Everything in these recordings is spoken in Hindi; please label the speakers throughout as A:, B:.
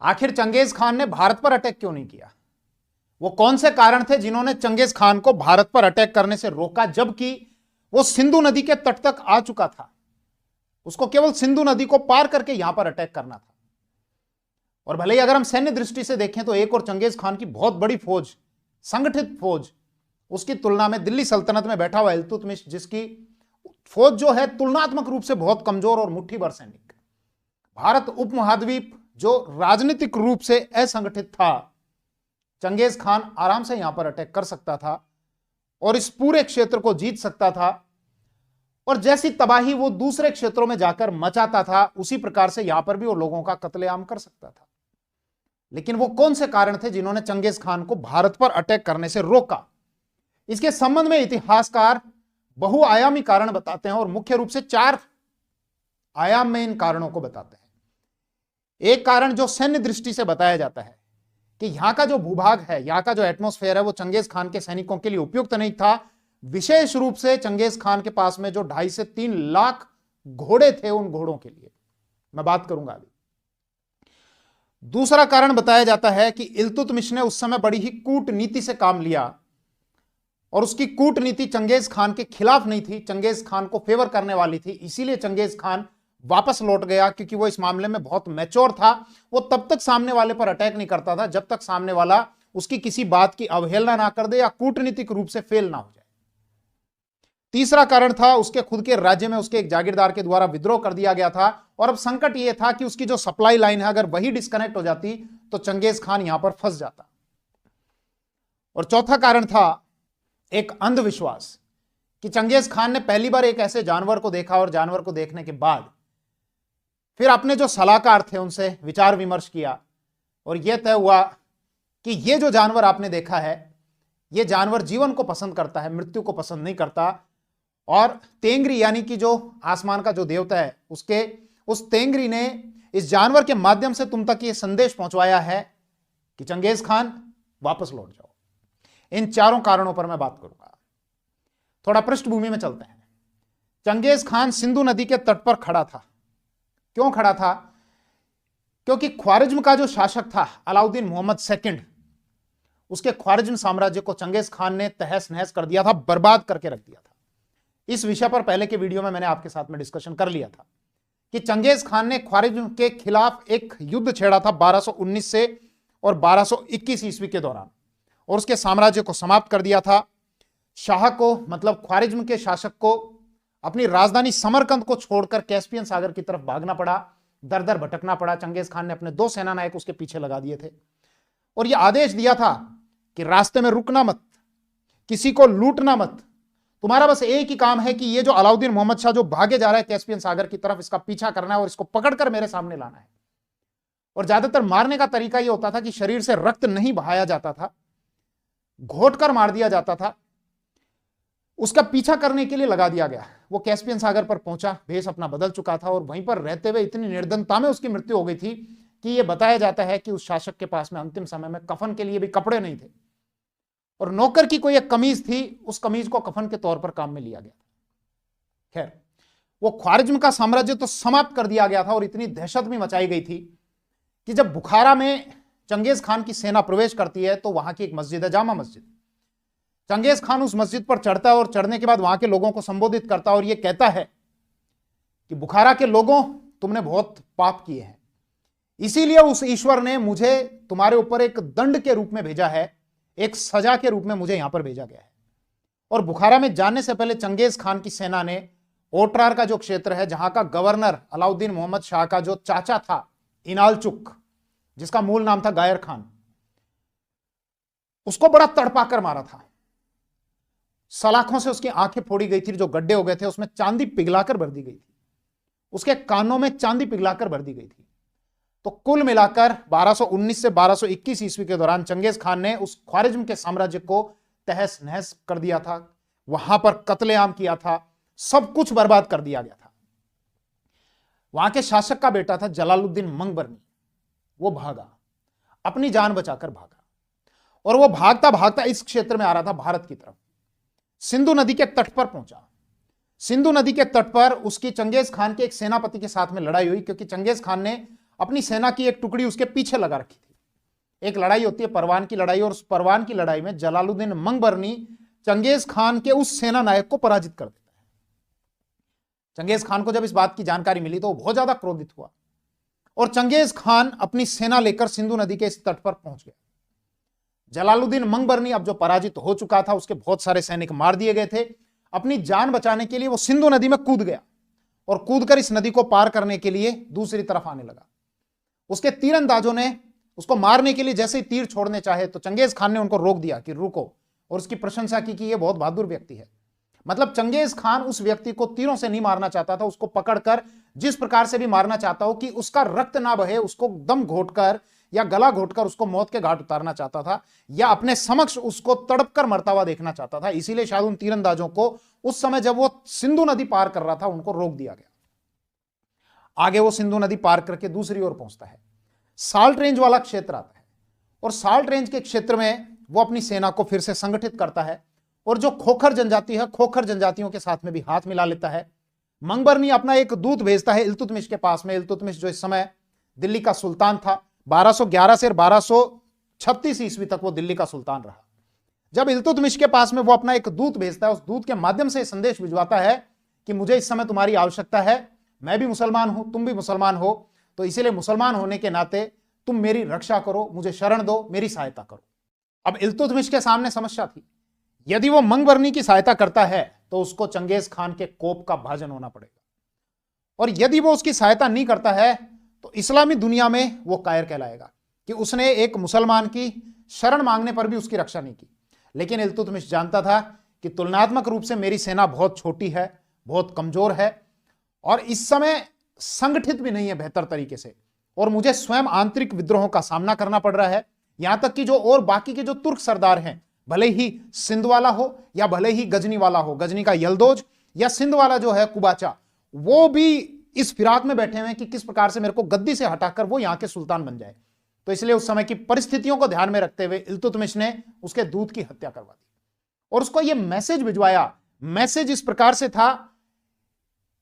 A: आखिर चंगेज खान ने भारत पर अटैक क्यों नहीं किया? वो कौन से कारण थे जिन्होंने चंगेज खान को भारत पर अटैक करने से रोका, जबकि वो सिंधु नदी के तट तक आ चुका था? उसको केवल सिंधु नदी को पार करके यहां पर अटैक करना था। और भले ही अगर हम सैन्य दृष्टि से देखें तो एक और चंगेज खान की बहुत बड़ी फौज, संगठित फौज, उसकी तुलना में दिल्ली सल्तनत में बैठा हुआ इल्तुतमिश, जिसकी फौज जो है तुलनात्मक रूप से बहुत कमजोर और मुट्ठी भर सैनिक, भारत उपमहाद्वीप जो राजनीतिक रूप से असंगठित था, चंगेज खान आराम से यहां पर अटैक कर सकता था और इस पूरे क्षेत्र को जीत सकता था। और जैसी तबाही वो दूसरे क्षेत्रों में जाकर मचाता था, उसी प्रकार से यहां पर भी वो लोगों का कत्लेआम कर सकता था। लेकिन वो कौन से कारण थे जिन्होंने चंगेज खान को भारत पर अटैक करने से रोका? इसके संबंध में इतिहासकार बहुआयामी कारण बताते हैं और मुख्य रूप से 4 आयाम में इन कारणों को बताते हैं। एक कारण जो सैन्य दृष्टि से बताया जाता है कि यहां का जो भूभाग है, यहां का जो एटमॉस्फेयर है, वो चंगेज खान के सैनिकों के लिए उपयुक्त नहीं था। विशेष रूप से चंगेज खान के पास में जो 2.5 से 3 लाख घोड़े थे, उन घोड़ों के लिए मैं बात करूंगा अभी। दूसरा कारण बताया जाता है कि इल्तुतमिश ने उस समय बड़ी ही कूटनीति से काम लिया और उसकी कूटनीति चंगेज खान के खिलाफ नहीं थी, चंगेज खान को फेवर करने वाली थी। इसीलिए चंगेज खान वापस लौट गया, क्योंकि वो इस मामले में बहुत मैच्योर था। वो तब तक सामने वाले पर अटैक नहीं करता था जब तक सामने वाला उसकी किसी बात की अवहेलना ना कर दे या कूटनीतिक रूप से फेल ना हो जाए। तीसरा कारण था उसके खुद के राज्य में उसके एक जागीरदार के द्वारा विद्रोह कर दिया गया था और अब संकट यह था कि उसकी जो सप्लाई लाइन है, अगर वही डिस्कनेक्ट हो जाती तो चंगेज खान यहां पर फंस जाता। और चौथा कारण था एक अंधविश्वास कि चंगेज खान ने पहली बार एक ऐसे जानवर को देखा और जानवर को देखने के बाद फिर अपने जो सलाहकार थे उनसे विचार विमर्श किया और यह तय हुआ कि यह जो जानवर आपने देखा है, यह जानवर जीवन को पसंद करता है, मृत्यु को पसंद नहीं करता। और तेंगरी यानी कि जो आसमान का जो देवता है, उस तेंगरी ने इस जानवर के माध्यम से तुम तक यह संदेश पहुंचवाया है कि चंगेज खान वापस लौट जाओ। इन 4 कारणों पर मैं बात करूंगा। थोड़ा पृष्ठभूमि में चलते हैं। चंगेज खान सिंधु नदी के तट पर खड़ा था। क्यों खड़ा था? क्योंकि ख्वारिज्म का जो शासक था अलाउद्दीन मोहम्मद सेकंड, उसके ख्वारिज्म साम्राज्य को चंगेज खान ने तहस नहस कर दिया था, बर्बाद करके रख दिया था। इस विषय पर पहले के वीडियो में मैंने आपके साथ में डिस्कशन कर लिया था कि चंगेज खान ने ख्वारिज्म के खिलाफ एक युद्ध छेड़ा था 1219 से और 1221 ईस्वी के दौरान और उसके साम्राज्य को समाप्त कर दिया था। शाह को, मतलब ख्वारिज्म के शासक को, अपनी राजधानी समरकंद को छोड़कर कैस्पियन सागर की तरफ भागना पड़ा, दर दर भटकना पड़ा। चंगेज खान ने अपने 2 सेना नायक उसके पीछे लगा दिए थे और यह आदेश दिया था कि रास्ते में रुकना मत, किसी को लूटना मत, तुम्हारा बस एक ही काम है कि ये जो अलाउद्दीन मोहम्मद शाह जो भागे जा रहा है कैस्पियन सागर की तरफ, इसका पीछा करना है और इसको पकड़कर मेरे सामने लाना है। और ज्यादातर मारने का तरीका यह होता था कि शरीर से रक्त नहीं बहाया जाता था, घोटकर मार दिया जाता था। उसका पीछा करने के लिए लगा दिया गया। वो कैस्पियन सागर पर पहुंचा, भेष अपना बदल चुका था और वहीं पर रहते हुए इतनी निर्धनता में उसकी मृत्यु हो गई थी कि यह बताया जाता है कि उस शासक के पास में अंतिम समय में कफन के लिए भी कपड़े नहीं थे और नौकर की कोई एक कमीज थी, उस कमीज को कफन के तौर पर काम में लिया गया। खैर, वो ख्वारिज्म का साम्राज्य तो समाप्त कर दिया गया था और इतनी दहशत भी मचाई गई थी कि जब बुखारा में चंगेज खान की सेना प्रवेश करती है तो वहां की एक मस्जिद है, जामा मस्जिद। चंगेज खान उस मस्जिद पर चढ़ता है और चढ़ने के बाद वहां के लोगों को संबोधित करता है और यह कहता है कि बुखारा के लोगों, तुमने बहुत पाप किए हैं, इसीलिए उस ईश्वर ने मुझे तुम्हारे ऊपर एक दंड के रूप में भेजा है, एक सजा के रूप में मुझे यहां पर भेजा गया है। और बुखारा में जाने से पहले चंगेज खान की सेना ने ओटरार का जो क्षेत्र है, जहां का गवर्नर अलाउद्दीन मोहम्मद शाह का जो चाचा था इनालचुक, जिसका मूल नाम था गायर खान, उसको बड़ा तड़पाकर मारा था। सलाखों से उसकी आंखें फोड़ी गई थी, जो गड्ढे हो गए थे उसमें चांदी पिघलाकर भर दी गई थी, उसके कानों में चांदी पिघलाकर भर दी गई थी। तो कुल मिलाकर 1219 से 1221 ईस्वी के दौरान चंगेज खान ने उस ख्वारिज्म के साम्राज्य को तहस नहस कर दिया था, वहां पर कत्लेआम किया था, सब कुछ बर्बाद कर दिया गया था। वहां के शासक का बेटा था जलालुद्दीन मंगबरनी, वो भागा, अपनी जान बचाकर भागा और वो भागता भागता इस क्षेत्र में आ रहा था, भारत की तरफ। सिंधु नदी के तट पर पहुंचा। सिंधु नदी के तट पर उसकी चंगेज खान के एक सेनापति के साथ में लड़ाई हुई, क्योंकि चंगेज खान ने अपनी सेना की एक टुकड़ी उसके पीछे लगा रखी थी। एक लड़ाई होती है परवान की लड़ाई, और उस परवान की लड़ाई में जलालुद्दीन मंगबरनी चंगेज खान के उस सेना नायक को पराजित कर देता है। चंगेज खान को जब इस बात की जानकारी मिली तो वो बहुत ज्यादा क्रोधित हुआ और चंगेज खान अपनी सेना लेकर सिंधु नदी के इस तट पर पहुंच गया। जलालुद्दीन मंगबरनी अब जो पराजित हो चुका था, उसके बहुत सारे सैनिक मार दिए गए थे। अपनी जान बचाने के लिए वो सिंधु नदी में कूद गया और कूदकर इस नदी को पार करने के लिए दूसरी तरफ आने लगा। उसके तीरंदाजों ने उसको मारने के लिए जैसे ही तीर छोड़ने चाहे तो चंगेज खान ने उनको रोक दिया कि रुको, और उसकी प्रशंसा की कि ये बहुत बहादुर व्यक्ति है। मतलब चंगेज खान उस व्यक्ति को तीरों से नहीं मारना चाहता था, उसको पकड़कर जिस प्रकार से भी मारना चाहता हो कि उसका रक्त ना बहे, उसको दम घोटकर या गला घोटकर उसको मौत के घाट उतारना चाहता था, या अपने समक्ष उसको तड़पकर मरता हुआ देखना चाहता था। इसीलिए शायद उन तीरंदाजों को उस समय जब वो सिंधु नदी पार कर रहा था उनको रोक दिया गया। आगे वो सिंधु नदी पार करके दूसरी ओर पहुंचता है, साल्ट रेंज वाला क्षेत्र आता है, और साल्ट रेंज के क्षेत्र में वो अपनी सेना को फिर से संगठित करता है और जो खोखर जनजाति है, खोखर जनजातियों के साथ में भी हाथ मिला लेता है। मंगबरनी अपना एक दूत भेजता है इल्तुतमिश के पास में। इल्तुतमिश जो इस समय दिल्ली का सुल्तान था, 1211 से 1236 ईस्वी तक वो दिल्ली का सुल्तान रहा। जब इल्तुतमिश के पास में वो अपना एक दूत भेजता है, उस दूत के माध्यम से संदेश भिजवाता है कि मुझे इस समय तुम्हारी आवश्यकता है, मैं भी मुसलमान हूं, तुम भी मुसलमान हो, तो इसीलिए मुसलमान होने के नाते तुम मेरी रक्षा करो, मुझे शरण दो, मेरी सहायता करो। अब इल्तुतमिश के सामने समस्या थी, यदि वो मंगबरनी की सहायता करता है तो उसको चंगेज खान के कोप का भाजन होना पड़ेगा, और यदि वो उसकी सहायता नहीं करता है तो इस्लामी दुनिया में वो कायर कहलाएगा कि उसने एक मुसलमान की शरण मांगने पर भी उसकी रक्षा नहीं की। लेकिन इल्तुतमिश जानता था कि तुलनात्मक रूप से मेरी सेना बहुत छोटी है, बहुत कमजोर है, और इस समय संगठित भी नहीं है बेहतर तरीके से, और मुझे स्वयं आंतरिक विद्रोहों का सामना करना पड़ रहा है। यहां तक कि जो और बाकी के जो तुर्क सरदार हैं, भले ही सिंध वाला हो या भले ही गजनी वाला हो, गजनी का यलदोज, या सिंध वाला जो है कुबाचा, वो भी इस फिराक में बैठे हुए हैं कि किस प्रकार से मेरे को गद्दी से हटाकर वो यहां के सुल्तान बन जाए। तो इसलिए उस समय की परिस्थितियों को ध्यान में रखते हुए इल्तुतमिश ने उसके दूत की हत्या करवा दी और उसको यह मैसेज भिजवाया। मैसेज इस प्रकार से था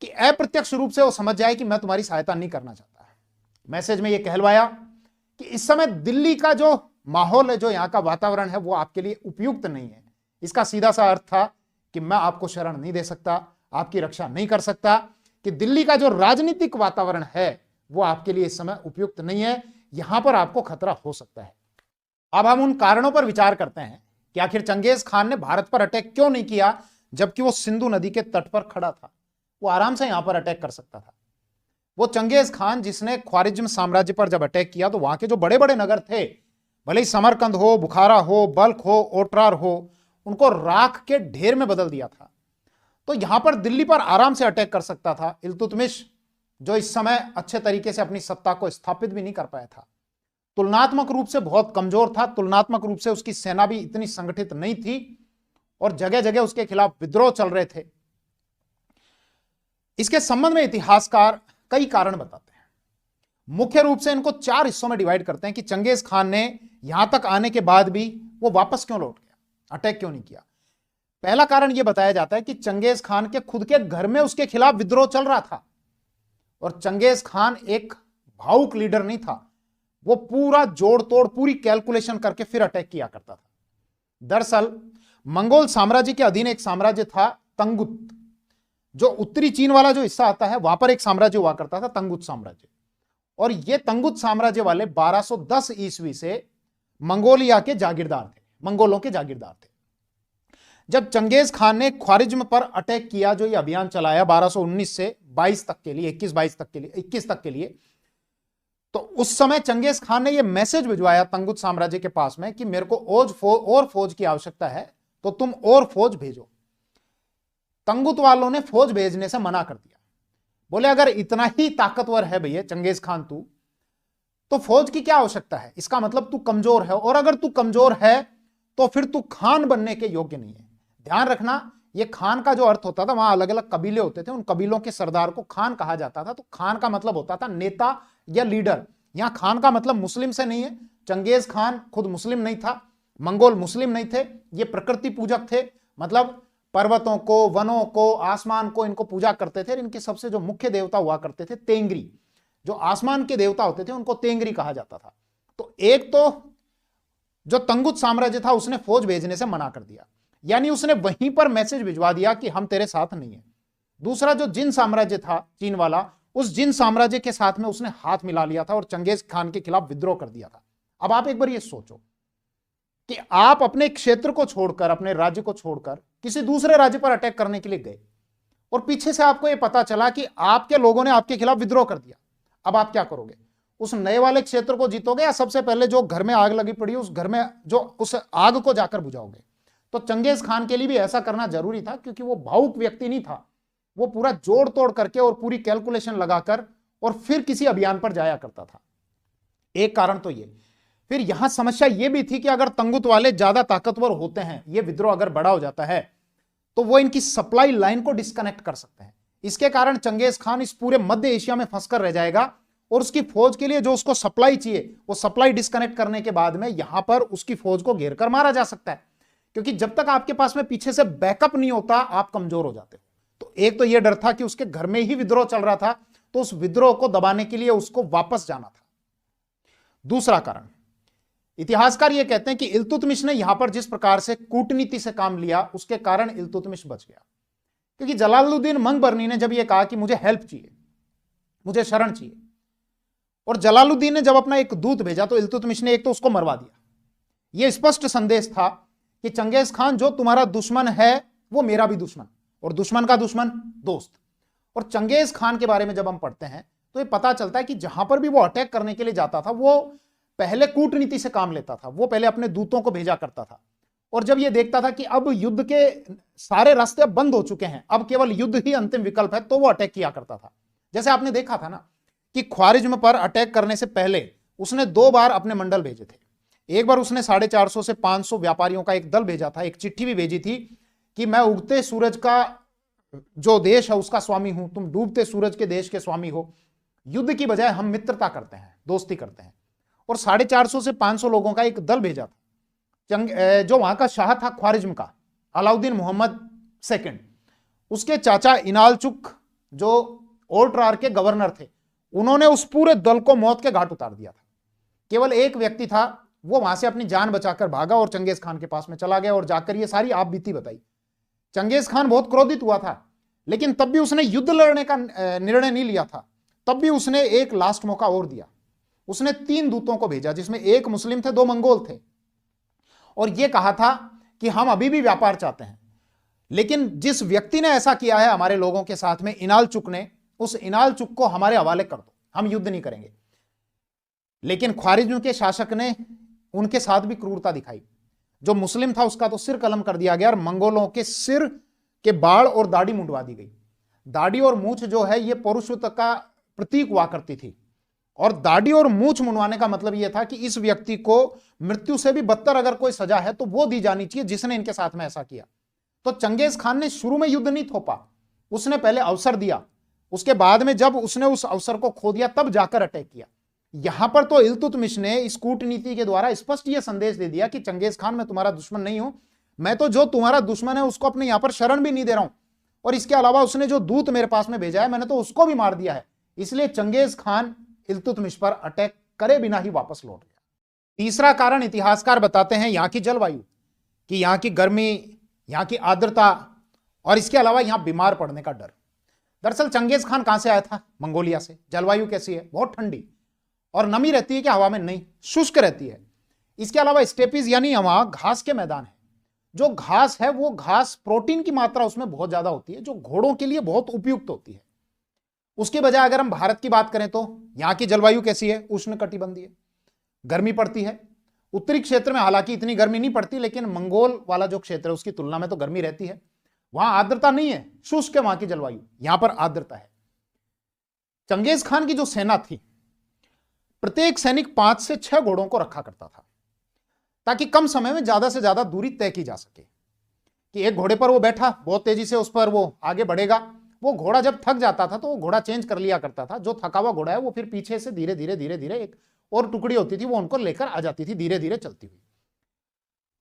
A: कि अप्रत्यक्ष रूप से वो समझ जाए कि मैं तुम्हारी सहायता नहीं करना चाहता। मैसेज में यह कहलवाया कि इस समय दिल्ली का जो माहौल है, जो यहां का वातावरण है, वो आपके लिए उपयुक्त नहीं है। इसका सीधा सा अर्थ था कि मैं आपको शरण नहीं दे सकता, आपकी रक्षा नहीं कर सकता, कि दिल्ली का जो राजनीतिक वातावरण है वो आपके लिए इस समय उपयुक्त नहीं है, यहां पर आपको खतरा हो सकता है। अब हम उन कारणों पर विचार करते हैं कि आखिर चंगेज खान ने भारत पर अटैक क्यों नहीं किया, जबकि वो सिंधु नदी के तट पर खड़ा था। वो आराम से यहां पर अटैक कर सकता था। वो चंगेज खान जिसने ख्वारिज्म साम्राज्य पर जब अटैक किया तो वहां के जो बड़े बड़े नगर थे, भले ही समरकंद हो, बुखारा हो, बल्ख हो, ओटरार हो, उनको राख के ढेर में बदल दिया था। तो यहां पर दिल्ली पर आराम से अटैक कर सकता था। इल्तुतमिश जो इस समय अच्छे तरीके से अपनी सत्ता को स्थापित भी नहीं कर पाया था, तुलनात्मक रूप से बहुत कमजोर था, तुलनात्मक रूप से उसकी सेना भी इतनी संगठित नहीं थी और जगह जगह उसके खिलाफ विद्रोह चल रहे थे। इसके संबंध में इतिहासकार कई कारण बताते हैं। मुख्य रूप से इनको 4 हिस्सों में डिवाइड करते हैं कि चंगेज खान ने यहां तक आने के बाद भी वो वापस क्यों लौट गया, अटैक क्यों नहीं किया। पहला कारण यह बताया जाता है कि चंगेज खान के खुद के घर में उसके खिलाफ विद्रोह चल रहा था, और चंगेज खान एक भावुक लीडर नहीं था। वो पूरा जोड़ तोड़, पूरी कैलकुलेशन करके फिर अटैक किया करता था। दरअसल मंगोल साम्राज्य के अधीन एक साम्राज्य था तंगुत, जो उत्तरी चीन वाला जो हिस्सा आता है वहां पर एक साम्राज्य हुआ करता था, तंगुत साम्राज्य। और ये तंगुत साम्राज्य वाले 1210 ईस्वी से मंगोलिया के जागीरदार थे, मंगोलों के जागीरदार थे। जब चंगेज खान ने ख्वारिज्म पर अटैक किया, जो ये अभियान चलाया 1219 से 22 तक के लिए, 21 तक के लिए, तो उस समय चंगेज खान ने यह मैसेज भिजवाया तंगुत साम्राज्य के पास में कि मेरे को और फौज की आवश्यकता है, तो तुम और फौज भेजो। तंगुत वालों ने फौज भेजने से मना कर दिया। बोले अगर इतना ही ताकतवर है भैया चंगेज खान तू, तो फौज की क्या आवश्यकता है, इसका मतलब तू कमजोर है, और अगर तू कमजोर है तो फिर तू खान बनने के योग्य नहीं है। ध्यान रखना, ये खान का जो अर्थ होता था, वहां अलग अलग कबीले होते थे, उन कबीलों के सरदार को खान कहा जाता था। तो खान का मतलब होता था नेता या लीडर। यहां खान का मतलब मुस्लिम से नहीं है। चंगेज खान खुद मुस्लिम नहीं था, मंगोल मुस्लिम नहीं थे, ये प्रकृति पूजक थे। मतलब पर्वतों को, वनों को, आसमान को इनको पूजा करते थे। इनके सबसे जो मुख्य देवता हुआ करते थे तेंगरी। जो आसमान के देवता होते थे उनको तेंगरी कहा जाता था। तो एक तो जो तंगुत साम्राज्य था उसने फौज भेजने से मना कर दिया, यानी उसने वहीं पर मैसेज भिजवा दिया कि हम तेरे साथ नहीं है। दूसरा जो जिन साम्राज्य था चीन वाला, उस जिन साम्राज्य के साथ में उसने हाथ मिला लिया था और चंगेज खान के खिलाफ विद्रोह कर दिया था। अब आप एक बार ये सोचो कि आप अपने क्षेत्र को छोड़कर, अपने राज्य को छोड़कर किसी दूसरे राज्य पर अटैक करने के लिए गए और पीछे से आपको यह पता चला कि आपके लोगों ने आपके खिलाफ विद्रोह कर दिया। अब आप क्या करोगे? उस नए वाले क्षेत्र को जीतोगे या सबसे पहले जो घर में आग लगी पड़ी उस घर में जो उस आग को जाकर बुझाओगे? तो चंगेज खान के लिए भी ऐसा करना जरूरी था, क्योंकि वो भावुक व्यक्ति नहीं था, वो पूरा जोड़ तोड़ करके और पूरी कैलकुलेशन लगाकर और फिर किसी अभियान पर जाया करता था। एक कारण तो ये। फिर यहां समस्या यह भी थी कि अगर तंगुत वाले ज्यादा ताकतवर होते हैं, ये विद्रोह अगर बड़ा हो जाता है तो वो इनकी सप्लाई लाइन को डिस्कनेक्ट कर सकते हैं। इसके कारण चंगेज खान इस पूरे मध्य एशिया में फंसकर रह जाएगा और उसकी फौज के लिए जो उसको सप्लाई चाहिए वो सप्लाई डिस्कनेक्ट करने के बाद में यहां पर उसकी फौज को घेर कर मारा जा सकता है, क्योंकि जब तक आपके पास में पीछे से बैकअप नहीं होता आप कमजोर हो जाते हो। तो एक तो यह डर था कि उसके घर में ही विद्रोह चल रहा था, तो उस विद्रोह को दबाने के लिए उसको वापस जाना था। दूसरा कारण, इतिहासकार यह कहते हैं कि इल्तुतमिश ने यहां पर जिस प्रकार से कूटनीति से काम लिया उसके कारण इल्तुतमिश बच गया, क्योंकि जलालुद्दीन मंगबरनी ने जब यह कहा कि मुझे हेल्प चाहिए, मुझे शरण चाहिए, और जलालुद्दीन ने जब अपना एक दूत भेजा तो इल्तुतमिश ने एक तो उसको मरवा दिया। यह स्पष्ट संदेश था कि चंगेज खान जो तुम्हारा दुश्मन है वो मेरा भी दुश्मन, और दुश्मन का दुश्मन दोस्त। और चंगेज खान के बारे में जब हम पढ़ते हैं तो ये पता चलता है कि जहां पर भी वो अटैक करने के लिए जाता था वो पहले कूटनीति से काम लेता था, वो पहले अपने दूतों को भेजा करता था, और जब ये देखता था कि अब युद्ध के सारे रास्ते बंद हो चुके हैं, अब केवल युद्ध ही अंतिम विकल्प है, तो वो अटैक किया करता था। जैसे आपने देखा था ना कि ख्वारिज्म पर अटैक करने से पहले उसने 2 बार अपने मंडल भेजे थे। एक बार उसने 450 से 500 व्यापारियों का एक दल भेजा था, एक चिट्ठी भी भेजी थी कि मैं उगते सूरज का जो देश है उसका स्वामी हूं, तुम डूबते सूरज के देश के स्वामी हो, युद्ध की बजाय हम मित्रता करते हैं, दोस्ती करते हैं। और 450 से 500 लोगों का एक दल भेजा था। जो वहां का शाह था ख्वारिज्म का, अलाउद्दीन मोहम्मद सेकंड, उसके चाचा इनालचुक जो ओल्ट्रार के गवर्नर थे, उन्होंने उस पूरे दल को मौत के घाट उतार दिया था। केवल एक व्यक्ति था, वो वहां से अपनी जान बचाकर भागा और चंगेज खान के पास में चला गया और जाकर ये सारी आप बीती बताई। चंगेज खान बहुत क्रोधित हुआ था, लेकिन तब भी उसने युद्ध लड़ने का निर्णय नहीं लिया था। तब भी उसने एक लास्ट मौका और दिया। उसने 3 दूतों को भेजा, जिसमें एक मुस्लिम थे, 2 मंगोल थे, और यह कहा था कि हम अभी भी व्यापार चाहते हैं, लेकिन जिस व्यक्ति ने ऐसा किया है हमारे लोगों के साथ में, इनालचुक ने, उस इनालचुक को हमारे हवाले कर दो, हम युद्ध नहीं करेंगे। लेकिन ख्वारिज्म के शासक ने उनके साथ भी क्रूरता दिखाई। जो मुस्लिम था उसका तो सिर कलम कर दिया गया और मंगोलों के सिर के बाल और दाढ़ी मुंडवा दी गई। दाढ़ी और मूछ जो है ये पौरुषत्व का प्रतीक हुआ करती थी, और दाढ़ी और मूछ मुंडवाने का मतलब यह था कि इस व्यक्ति को मृत्यु से भी बदतर अगर कोई सजा है तो वो दी जानी चाहिए जिसने इनके साथ में ऐसा किया। तो चंगेज खान ने शुरू में युद्ध नहीं थोपा, उसने पहले अवसर दिया, उसके बाद में जब उसने उस अवसर को खो दिया तब जाकर अटैक किया। यहां पर तो इल्तुतमिश ने इस कूटनीति के द्वारा स्पष्ट यह संदेश दे दिया कि चंगेज खान मैं तुम्हारा दुश्मन नहीं हूं, मैं तो जो तुम्हारा दुश्मन है उसको अपने यहां पर शरण भी नहीं दे रहा हूं, और इसके अलावा उसने जो दूत मेरे पास में भेजा है मैंने तो उसको भी मार दिया है। इसलिए चंगेज खान इल्तुतमिश पर अटैक करे बिना ही वापस लौट गया। तीसरा कारण इतिहासकार बताते हैं यहां की जलवायु, कि यहां की गर्मी, यहां की आर्द्रता, और इसके अलावा यहां बीमार पड़ने का डर। दरअसल चंगेज खान कहां से आया था? मंगोलिया से। जलवायु कैसी है? बहुत ठंडी, और नमी रहती है कि हवा में? नहीं, शुष्क रहती है। इसके अलावा स्टेपीज यानी वहां घास के मैदान है। जो घास है वो घास प्रोटीन की मात्रा उसमें बहुत ज्यादा होती है, जो घोड़ों के लिए बहुत उपयुक्त होती है। उसके बजाय अगर हम भारत की बात करें तो यहां की जलवायु कैसी है? उष्णकटिबंधीय, गर्मी पड़ती है। उत्तरी क्षेत्र में हालांकि इतनी गर्मी नहीं पड़ती, लेकिन मंगोल वाला जो क्षेत्र है उसकी तुलना में तो गर्मी रहती है। वहां आर्द्रता नहीं है, शुष्क है वहां की जलवायु, यहां पर आर्द्रता है। चंगेज खान की जो सेना थी, प्रत्येक सैनिक 5 से 6 घोड़ों को रखा करता था, ताकि कम समय में ज्यादा से ज्यादा दूरी तय की जा सके। कि एक घोड़े पर वो बैठा, बहुत तेजी से उस पर वो आगे बढ़ेगा, वो घोड़ा जब थक जाता था तो वो घोड़ा चेंज कर लिया करता था। जो थका हुआ घोड़ा है वो फिर पीछे से धीरे धीरे धीरे धीरे एक और टुकड़ी होती थी, वो उनको लेकर आ जाती थी धीरे धीरे चलती हुई।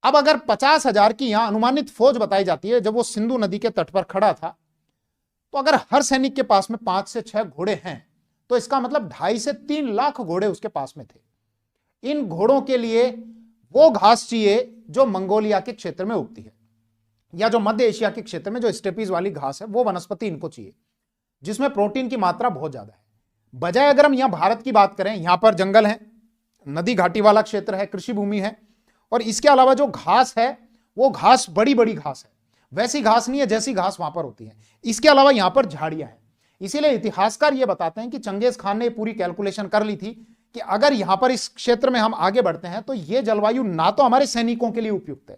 A: अब अगर 50,000 की यहां अनुमानित फौज बताई जाती है, जब वो सिंधु नदी के तट पर खड़ा था, तो अगर हर सैनिक के पास में 5 से 6 घोड़े हैं तो इसका मतलब 2.5 से 3 लाख घोड़े उसके पास में थे। इन घोड़ों के लिए वो घास चाहिए जो मंगोलिया के क्षेत्र में उगती है, या जो मध्य एशिया के क्षेत्र में जो स्टेपीज वाली घास है, वो वनस्पति इनको चाहिए, जिसमें प्रोटीन की मात्रा बहुत ज्यादा है। बजाय अगर हम यहां भारत की बात करें, यहां पर जंगल है, नदी घाटी वाला क्षेत्र है, कृषि भूमि है, और इसके अलावा जो घास है वो घास बड़ी बड़ी घास है, वैसी घास नहीं है जैसी घास वहां पर होती है। इसके अलावा यहां पर झाड़ियां हैं। इसीलिए इतिहासकार ये बताते हैं कि चंगेज खान ने पूरी कैलकुलेशन कर ली थी कि अगर यहां पर इस क्षेत्र में हम आगे बढ़ते हैं तो यह जलवायु ना तो हमारे सैनिकों के लिए उपयुक्त है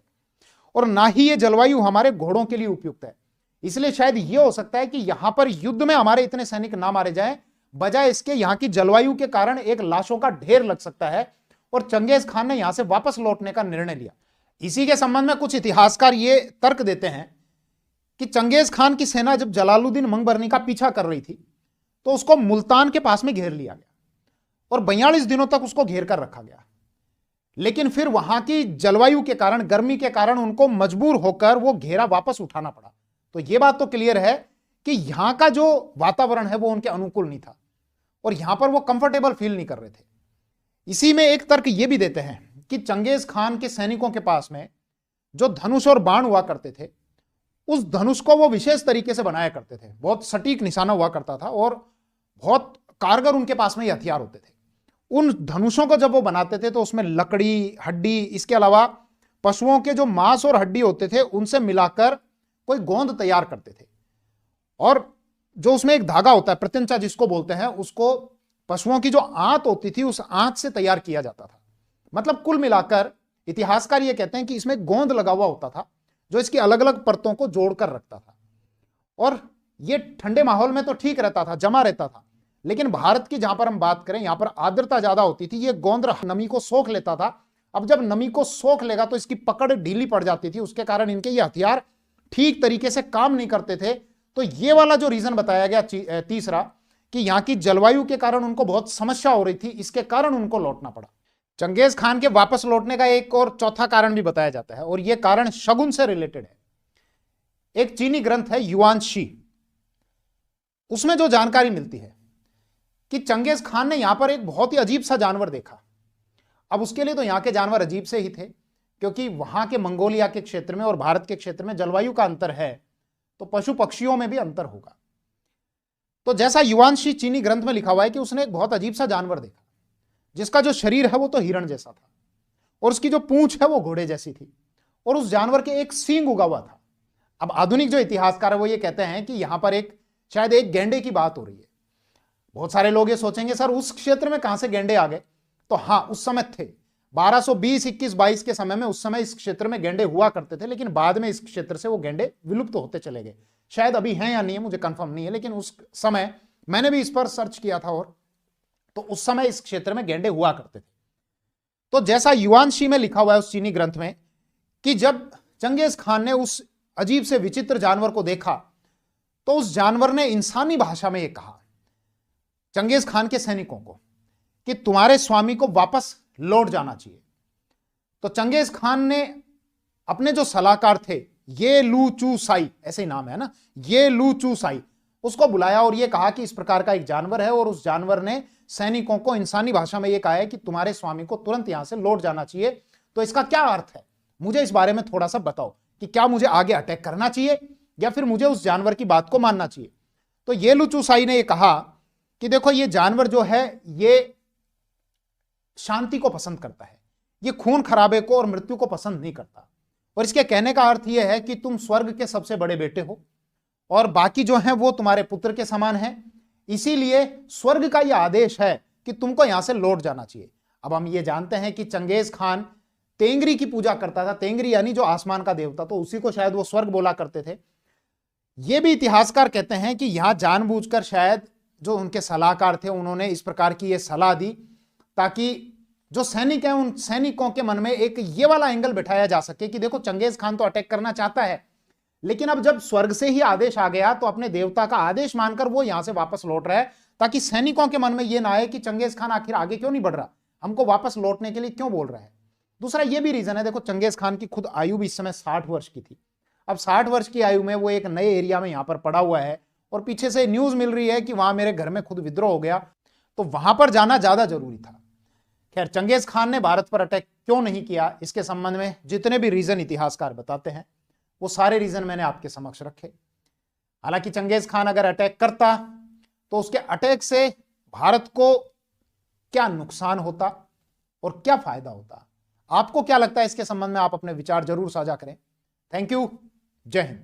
A: और ना ही ये जलवायु हमारे घोड़ों के लिए उपयुक्त है। इसलिए शायद यह हो सकता है कि यहां पर युद्ध में हमारे इतने सैनिक ना मारे जाएं, बजाय इसके यहां की जलवायु के कारण एक लाशों का ढेर लग सकता है, और चंगेज खान ने यहां से वापस लौटने का निर्णय लिया। इसी के संबंध में कुछ इतिहासकार ये तर्क देते हैं कि चंगेज खान की सेना जब जलालुद्दीन मंगबरनी का पीछा कर रही थी तो उसको मुल्तान के पास में घेर लिया गया और 42 दिनों तक उसको घेर कर रखा गया। लेकिन फिर वहां की जलवायु के कारण, गर्मी के कारण उनको मजबूर होकर वो घेरा वापस उठाना पड़ा। तो ये बात तो क्लियर है कि यहां का जो वातावरण है वो उनके अनुकूल नहीं था और यहां पर वो कंफर्टेबल फील नहीं कर रहे थे। इसी में एक तर्क ये भी देते हैं कि चंगेज खान के सैनिकों के पास में जो धनुष और बाण हुआ करते थे, उस धनुष को वो विशेष तरीके से बनाया करते थे, बहुत सटीक निशाना हुआ करता था और बहुत कारगर उनके पास में ये हथियार होते थे। उन धनुषों को जब वो बनाते थे तो उसमें लकड़ी, हड्डी, इसके अलावा पशुओं के जो मांस और हड्डी होते थे उनसे मिलाकर कोई गोंद तैयार करते थे, और जो उसमें एक धागा होता है, प्रत्यंचा जिसको बोलते हैं, उसको पशुओं की जो आंत होती थी उस आंत से तैयार किया जाता था। मतलब कुल मिलाकर इतिहासकार ये कहते हैं कि इसमें गोंद लगा हुआ होता था जो इसकी अलग अलग परतों को जोड़कर रखता था, और ये ठंडे माहौल में तो ठीक रहता था, जमा रहता था, लेकिन भारत की जहां पर हम बात करें, यहां पर आर्द्रता ज्यादा होती थी, ये गोंद नमी को सोख लेता था। अब जब नमी को सोख लेगा तो इसकी पकड़ ढीली पड़ जाती थी, उसके कारण इनके ये हथियार ठीक तरीके से काम नहीं करते थे। तो ये वाला जो रीजन बताया गया तीसरा, कि यहां की जलवायु के कारण उनको बहुत समस्या हो रही थी, इसके कारण उनको लौटना पड़ा। चंगेज खान के वापस लौटने का एक और चौथा कारण भी बताया जाता है, और यह कारण शगुन से रिलेटेड है। एक चीनी ग्रंथ है युआन शी, उसमें जो जानकारी मिलती है कि चंगेज खान ने यहां पर एक बहुत ही अजीब सा जानवर देखा। अब उसके लिए तो यहां के जानवर अजीब से ही थे, क्योंकि वहां के मंगोलिया के क्षेत्र में और भारत के क्षेत्र में जलवायु का अंतर है, तो पशु पक्षियों में भी अंतर होगा। तो जैसा युआन शी चीनी ग्रंथ में लिखा हुआ है कि उसने एक बहुत अजीब सा जानवर देखा, जिसका जो शरीर है वो तो हिरण जैसा था, और उसकी जो पूंछ है वो घोड़े जैसी थी, और उस जानवर के एक सींग उगा हुआ था। अब आधुनिक जो इतिहासकार है वो ये कहते हैं कि यहां पर शायद एक गैंडे की बात हो रही है। बहुत सारे लोग ये सोचेंगे सर उस क्षेत्र में कहां से गैंडे आ गए, तो हाँ, उस समय थे 1220, 21, 22 के समय में, उस समय इस क्षेत्र में गैंडे हुआ करते थे, लेकिन बाद में इस क्षेत्र से वो गैंडे विलुप्त होते चले गए। शायद अभी हैं या नहीं है मुझे कंफर्म नहीं है, लेकिन उस समय मैंने भी इस पर सर्च किया था, और तो उस समय इस क्षेत्र में गैंडे हुआ करते थे। तो जैसा युआन शी में लिखा हुआ है उस चीनी ग्रंथ में कि जब चंगेज खान ने उस अजीब से विचित्र जानवर को देखा तो उस जानवर ने इंसानी भाषा में यह कहा चंगेज खान के सैनिकों को कि तुम्हारे स्वामी को वापस लौट जाना चाहिए। तो चंगेज खान ने अपने जो सलाहकार थे, ये लू चू साई, ऐसे ही नाम है ना, ये लू चू साई, उसको बुलाया और यह कहा कि इस प्रकार का एक जानवर है, और उस जानवर ने सैनिकों को इंसानी भाषा में यह कहा है कि तुम्हारे स्वामी को तुरंत यहां से लौट जाना चाहिए। तो इसका क्या अर्थ है, मुझे इस बारे में थोड़ा सा बताओ कि क्या मुझे आगे अटैक करना चाहिए या फिर मुझे उस जानवर की बात को मानना चाहिए। तो ये लुचुसाई ने यह कहा कि देखो, ये जानवर जो है ये शांति को पसंद करता है, ये खून खराबे को और मृत्यु को पसंद नहीं करता, और इसके कहने का अर्थ यह है कि तुम स्वर्ग के सबसे बड़े बेटे हो और बाकी जो हैं वो तुम्हारे पुत्र के समान हैं, इसीलिए स्वर्ग का यह आदेश है कि तुमको यहां से लौट जाना चाहिए। अब हम ये जानते हैं कि चंगेज खान तेंगरी की पूजा करता था, तेंगरी यानी जो आसमान का देवता, तो उसी को शायद वो स्वर्ग बोला करते थे। ये भी इतिहासकार कहते हैं कि यहां जानबूझकर शायद जो उनके सलाहकार थे उन्होंने इस प्रकार की ये सलाह दी ताकि जो सैनिक हैं उन सैनिकों के मन में एक ये वाला एंगल बिठाया जा सके कि देखो, चंगेज खान तो अटैक करना चाहता है, लेकिन अब जब स्वर्ग से ही आदेश आ गया तो अपने देवता का आदेश मानकर वो यहां से वापस लौट रहा है, ताकि सैनिकों के मन में यह ना आए कि चंगेज खान आखिर आगे क्यों नहीं बढ़ रहा, हमको वापस लौटने के लिए क्यों बोल रहा है। दूसरा ये भी रीजन है, देखो चंगेज खान की खुद आयु भी इस समय 60 वर्ष की थी। अब 60 वर्ष की आयु में वो एक नए एरिया में यहां पर पड़ा हुआ है और पीछे से न्यूज मिल रही है कि वहां मेरे घर में खुद विद्रोह हो गया। तो वहां पर जाना ज्यादा जरूरी था। खैर, चंगेज खान ने भारत पर अटैक क्यों नहीं किया, इसके संबंध में जितने भी रीजन इतिहासकार बताते हैं वो सारे रीजन मैंने आपके समक्ष रखे। हालांकि चंगेज खान अगर अटैक करता तो उसके अटैक से भारत को क्या नुकसान होता और क्या फायदा होता, आपको क्या लगता है इसके संबंध में? आप अपने विचार जरूर साझा करें। Thank you. जय हिंद।